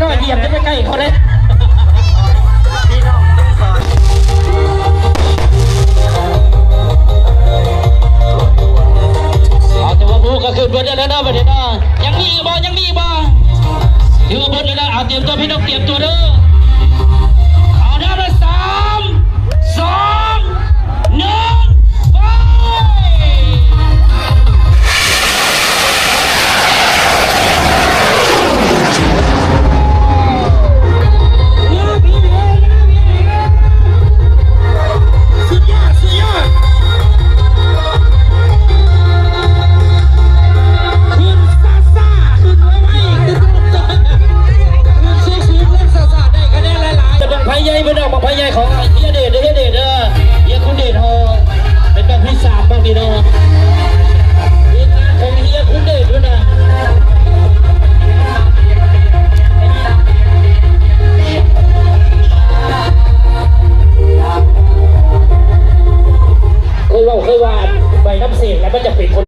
น้อยเหยียบจะไม่ใกล้เขาเลยแต่ว่าผู้ก็คือเบิร์ดแล้วนะประเด็นนะยังมีบ่ถือว่าเบิร์ดเลยนะเอาเตรียมตัวพี่น้องเตรียมตัวเด้อเอาได้ละ3 2 1ไปพายใหญ่เป็นดอกพายใหญ่ของเฮียเดชเฮียคุณเดชฮอเป็นแบบที่3บางทีเนาะเป็นงานของเฮียคุณเดชด้วยนะเคยว่าใบน้ำเสียงแล้วมันจะเป็นคน